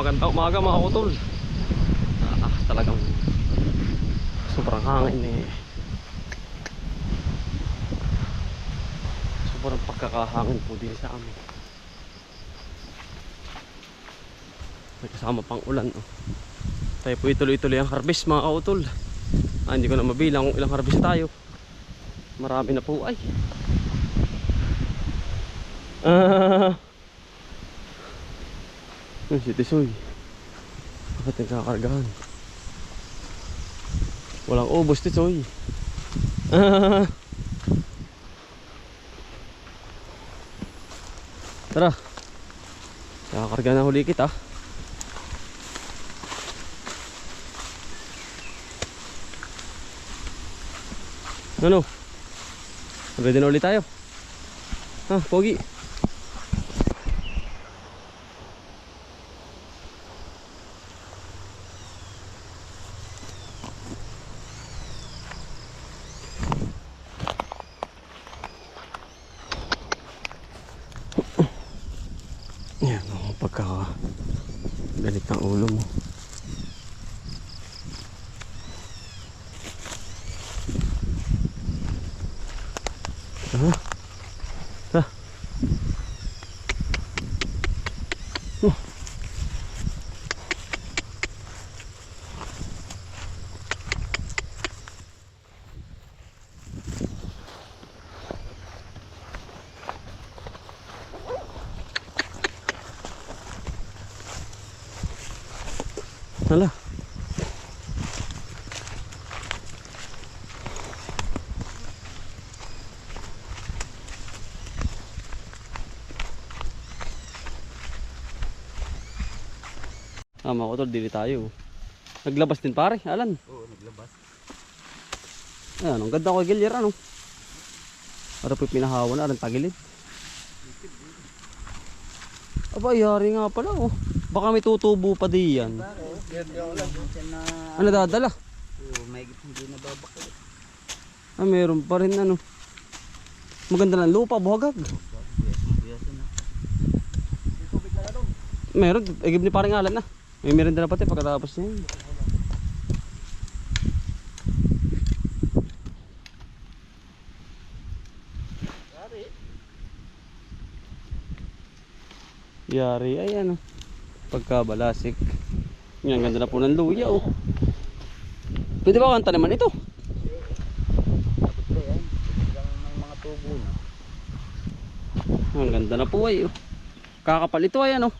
magandang umaga mga utol. Talagang sobrang hangin eh. Sobrang pagkakahangin po din sa amin. May kasama pang ulan oh. Tayo po ituloy-tuloy ang harvest mga kautol. Hindi ko na mabilang kung ilang harvest tayo. Marami na po ay. Si Tisoy. Bakit nagkakargahan? Walang ubos, Tisoy. Tara. Nakakarga na huli kita. Ano? Ready na ulit tayo. Pogi. Yan, pagka galit ng ulo mo. Hala. Mga utol, dili tayo. Naglabas din pare, Alan. Oo, naglabas. Ayan, ang ganda ko gilyer ano. Para po pinahawa na, tagilid. Aba, yari nga pala oh. Baka may tutubo pa diyan. Ano dadala? Oo, may hindi nababakal. Meron pa rin ano. Maganda lang lupa, buhagag. Meron, igib ni parang Alan na. May meron na pati pagkatapos niya. Yari, ay ano. Pagkabalasik. Yan, ganda na po ng luya oh. Pwede ba kanta naman ito? May mga tubo na. Ang ganda na po ay oh. Kakapal ito ay ano.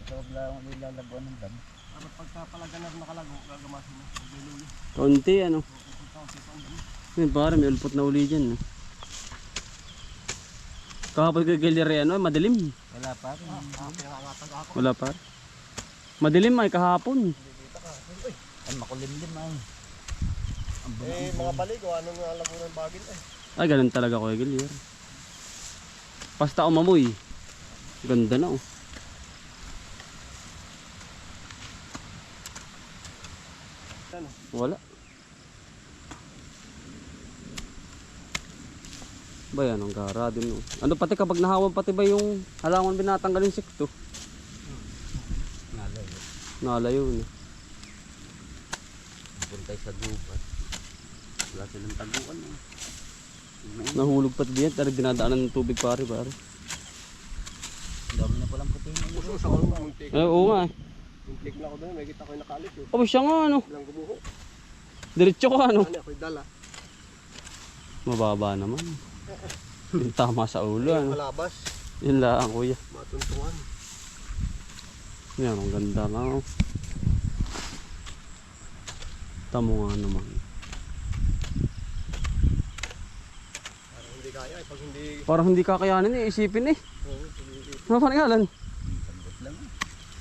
Ito lang nilalabuan ng dam. Dapat pagkapalaga na nakalago, gagamasin mo. Konti ano. Yan pare, may ulpot na uli dyan. Kahapon gagaliri ano, madilim. Wala pa rin. Wala pa. Madilim ay kahapon. Ay, makulimlim ay. Mga balik o anong lago ng bagil eh. Ay, ganun talaga ko gagaliri. Basta umamoy. Ganda na oh. Wala. Ba yan, ang gara din no. Ano pati kapag nahawan pati ba yung halangan binatanggal yung sikto? Nalayo. Nalayo na. Puntay sa gubat. Wala silang taguan eh. Nahulog pati diyan, pero dinadaanan ng tubig pare. Dami na palang puti na yun. Susa ko muntik. Oo nga eh. Muntik na ako doon, may kita ko yung nakalit yun. Oh, siya nga ano. Bilang gumuho. Diretso ka ano. Ano, ako'y dala. Mababa naman. Yung tama sa ulo ano. Malabas, Yun lang kuya. matuntungan. Yan, ang ganda nga oh. Tamo nga naman. Parang hindi kaya eh, pag hindi... Parang hindi kakayanin eh, isipin eh. Oo, hindi. Ano pa ngalan? Tambot lang eh.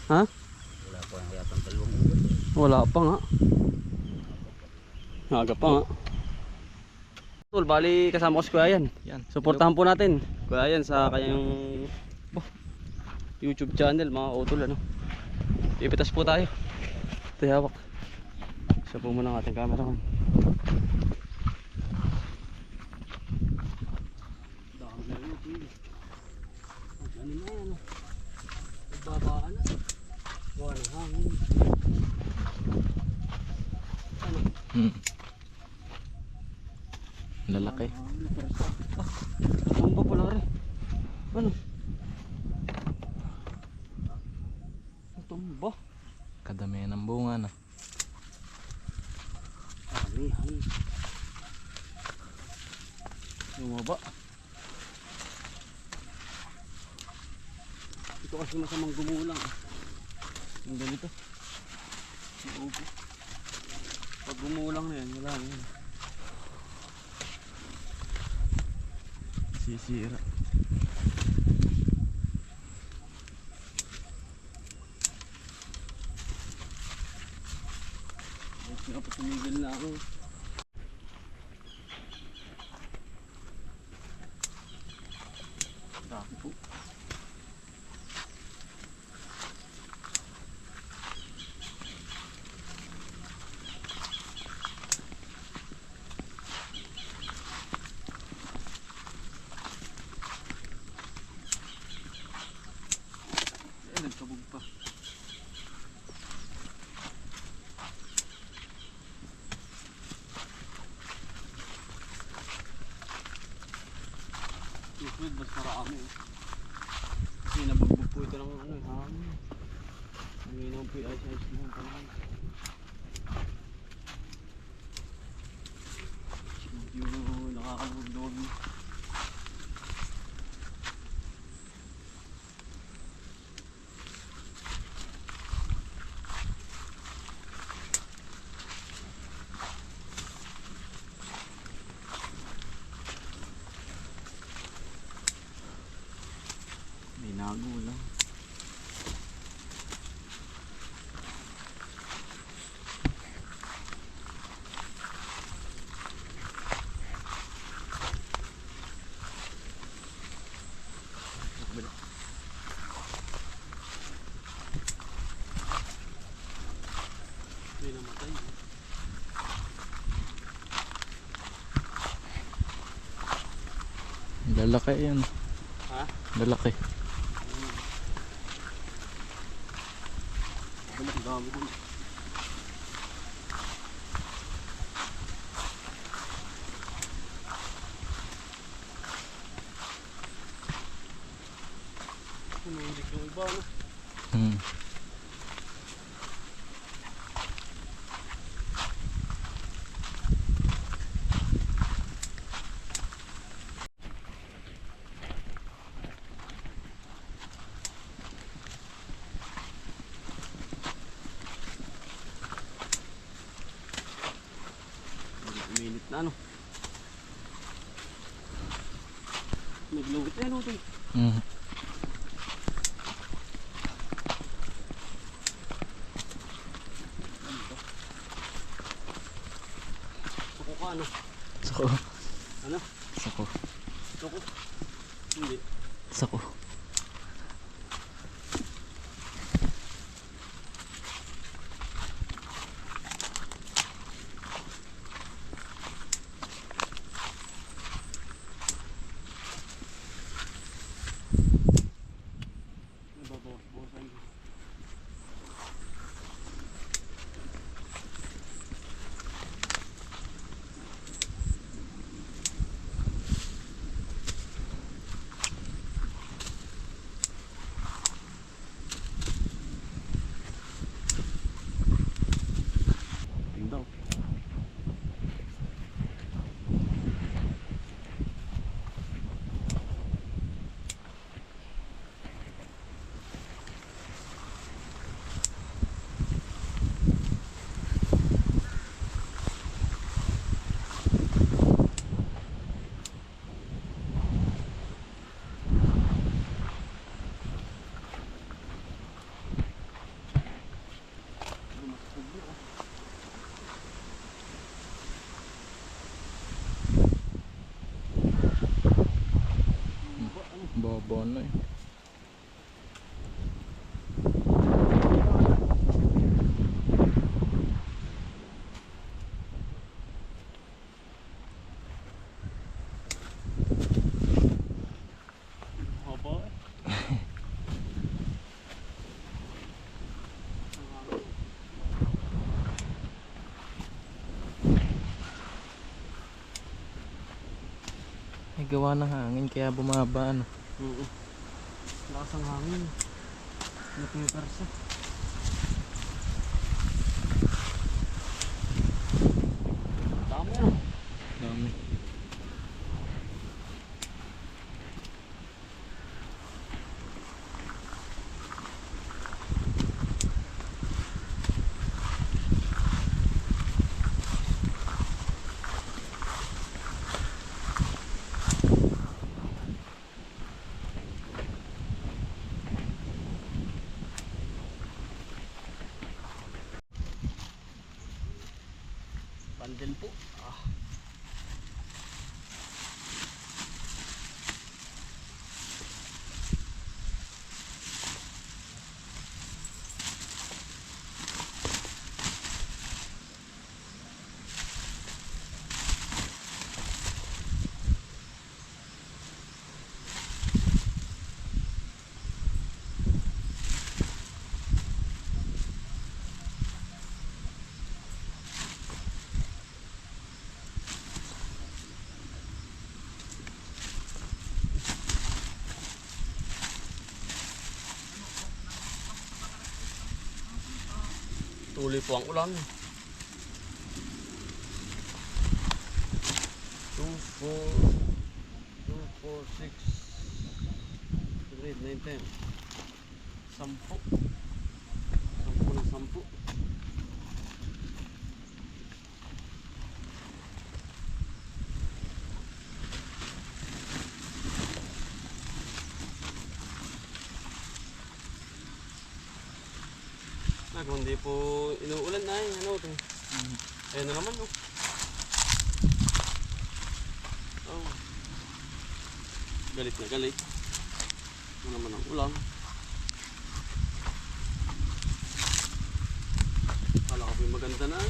Ha? Wala pa kaya pang dalawang ugat. Wala pa nga. Aga pa nga. Tol, bali kasama ko si Kuya Yan. Suportahan po natin Kuya Yan sa kanyang YouTube channel mga utol ano. Ipitas po tayo. Ito hawak. Siya po muna ang ating cameraman. Dami na yun. Ano na yan? Babaan na. Gawa ng hangin. Ano? Lalaki. Natumba pala rin. Ano? Natumba. Kadamihan ng bunga na. Amihan. Lumaba. Ito kasi masamang gumulang. Ang ganito. Uupo. Pag gumulang na yan, wala na yan. Sisira. Kaya pa tumigil na ako. Dami po. Nagkabog pa. Susunod, mas marami. Kasi nabugbog po ito ng ano, hangin. Hangin naman po yung ice naman pala. Medyo nakakalugdog. Binago lang. Hindi namatay. Lalaki yan. Ha? Lalaki. Ang dami dun. Umuulik yung iba, no? Uminit na, ano? Naglawit na, ano? Suko ka, ano? Sako. Ano? Sako. Suko? Hindi. Sako. Nababawas-bawasan ko. Daw. Bobo na eh. Haba eh. gawa ng hangin kaya bumaba ano. Lakas ang hangin. Napipersa. Dami na. Dami. Pandel po. Tuloy po ang ulan. 2, 4, 6, 8, 9, 10. 10. 10 na 10. Kung hindi po inuulan na ano ito. Ayun na naman oh. Oh. Galit na galit. Ano naman ang ulan. Kala ko po yung maganda na.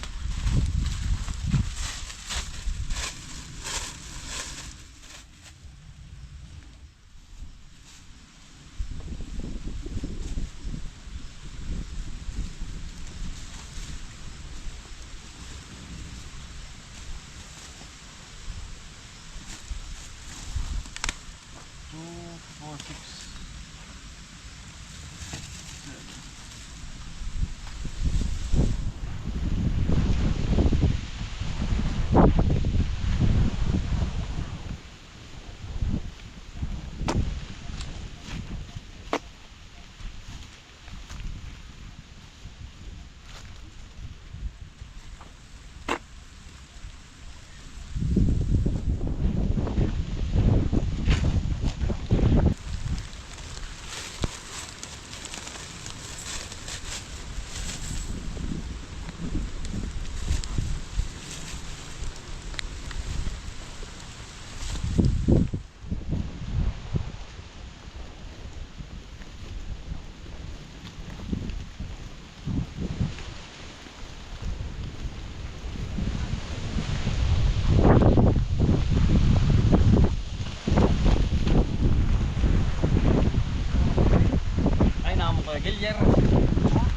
Gilyer,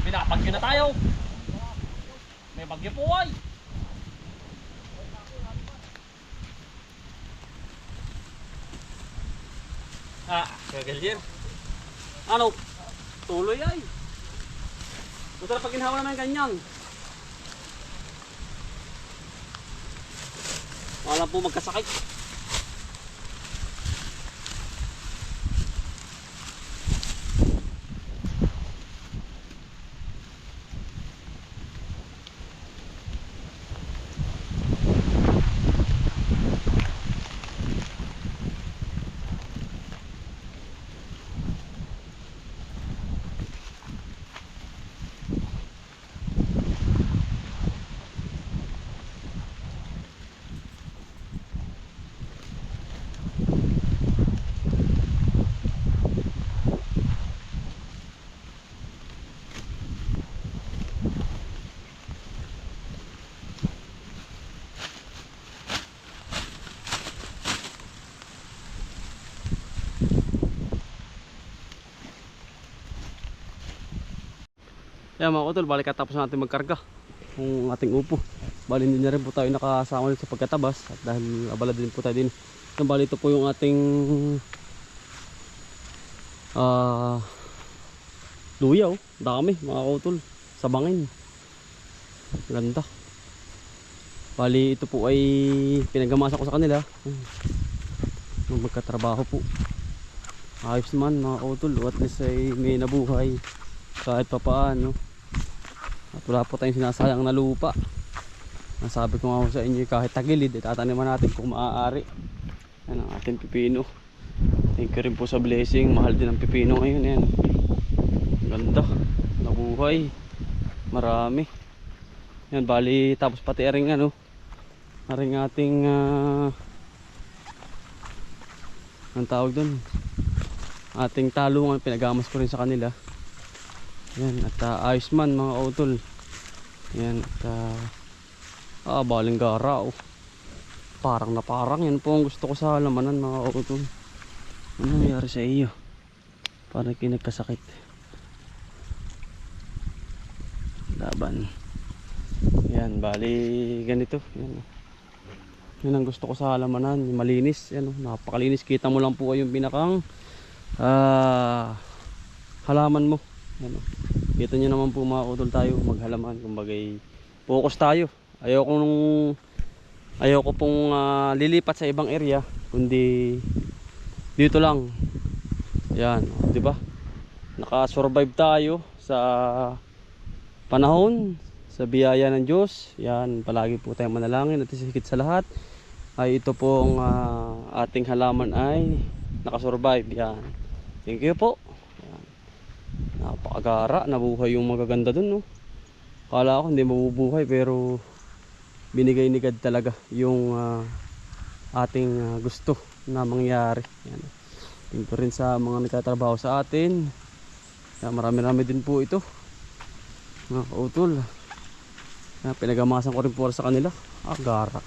pinapagyo na tayo. May bagyo po ay. Gilyer. Ano? Tuloy ay. Masarap pag ginhawa naman ganyan. Wala po magkasakit. Yan mga utol, balik katapos natin magkarga ng ating upo. Bali hindi na rin po tayo nakasama sa pagkatabas at dahil abala din po tayo din Bali ito po yung ating luya, oh. Dami mga kautol. Sa bangin. Ganda. Bali ito po ay pinagamasa ko sa kanila. Nung magkatrabaho po. Ayos man mga kautol. At least ay may nabuhay kahit pa paano. At wala po tayong sinasayang na lupa. Nasabi ko nga sa inyo, kahit tagilid itataniman natin kung maaari. Yan ang ating pipino. Thank you rin po sa blessing. Mahal din ang pipino ngayon. Yan. Ganda. Nabuhay. Marami. Yan, bali tapos pati aring ano, aring ating ang tawag doon, ating talungan, pinagamas ko rin sa kanila. Yan, at ayos man mga kautol. Yan, at baling gara, oh. Parang na parang, yan po ang gusto ko sa halamanan mga kautol. Ano nangyari sa iyo? Parang kinagkasakit. Laban. Yan, bali ganito. Yan. Yan ang gusto ko sa halamanan, malinis. Yan, napakalinis. Kita mo lang po yung pinakang halaman mo. Yan, kita nyo naman po mga kautol tayo maghalaman. Kumbagay focus tayo. Ayoko pong lilipat sa ibang area, kundi dito lang. Yan, di ba? Naka-survive tayo sa panahon, sa biyaya ng Diyos. Yan, palagi po tayong manalangin at higit sa lahat ay ito pong ating halaman ay naka-survive. Yan. Thank you po. Yan. Napakagara, nabuhay yung magaganda dun, no? Kala ko hindi mabubuhay pero binigay ni God talaga yung ating gusto na mangyari. Yan. Thank you rin sa mga nagtatrabaho sa atin. Yan, marami-rami din po ito. Mga kautol. Pinagamasan ko rin po sa kanila. Gara.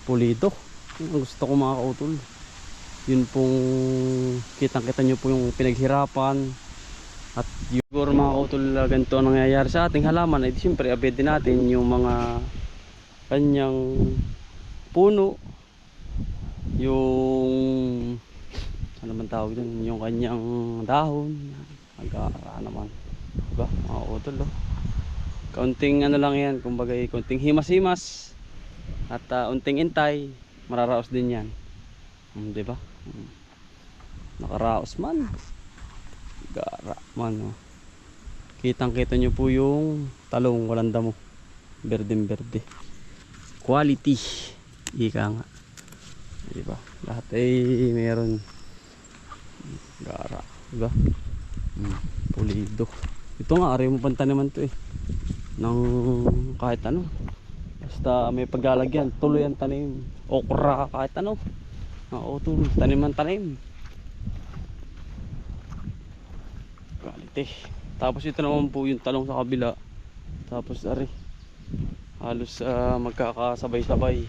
Pulido. Yan ang gusto ko mga kautol. Yun pong kitang-kita nyo po yung pinaghirapan. At yung mga kautol, ganito ang nangyayari sa ating halaman. Ay siyempre abed din natin yung mga kanyang puno. Yung ano man tawag dun, yung kanyang dahon. Agara naman, diba mga kautol, oh. Kaunting ano lang yan, kumbaga kaunting himas-himas at unting intay, mararaos din yan, diba? Nakaraos man, gara man, oh. Kitang kita nyo po yung talong walang damo, berdeng berde, quality, ika nga, diba? Lahat ay meron, gara, diba? Pulido. Ito nga, ari mo pang taniman to, ng kahit ano, basta may paglalagyan, tuloy ang tanim, okra, kahit ano. Oo, tuloy, tanim. Quality. Tapos ito naman po yung talong sa kabila. Tapos ari, halos magkakasabay-sabay.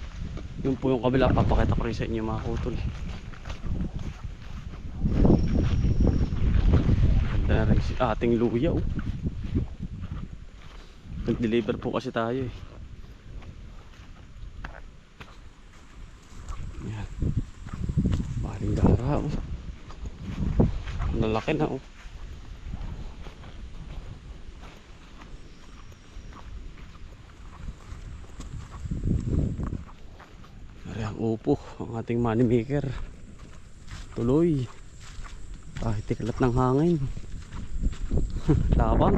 Yun po yung kabila, papakita ko rin sa inyo mga kautol. Ating luya, oh. Nag-deliver po kasi tayo, Yan. Maling gara, oh. Lalaki na, oh. Ari ang upo, ang ating money maker. Tuloy. Kahit tiklat ng hangin. Laban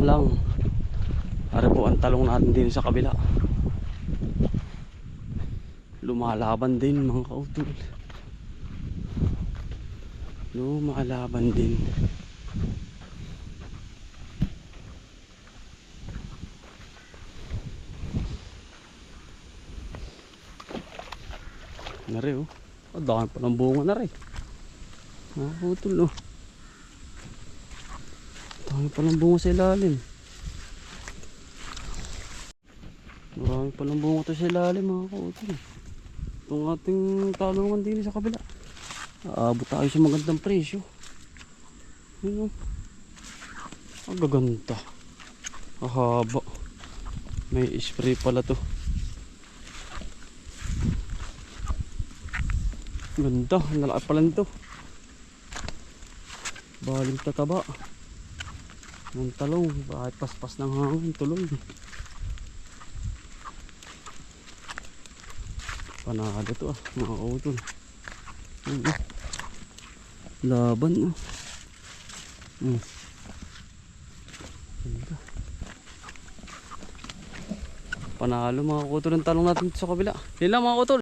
lang. Ari po ang talong natin din sa kabila. Lumalaban din mga kautol. Lumalaban din. Nari, oh. Dami pa ng bunga na rin. Mga kautol, oh. Dami palang bunga sa ilalim. Marami palang bunga to sa ilalim mga kautol. Itong ating talungan din sa kabila. Aabot tayo sa magandang presyo. Yun, ang gaganda. Ahaba. May spray pala to. Ganda, nalaki pala nito. Baling tataba. Ng talong, bakit paspas ng hangin, tuloy. Panalo to mga kautol. Laban Ganda. Panalo mga kautol ng talong natin sa kabila. Yun lang mga kautol.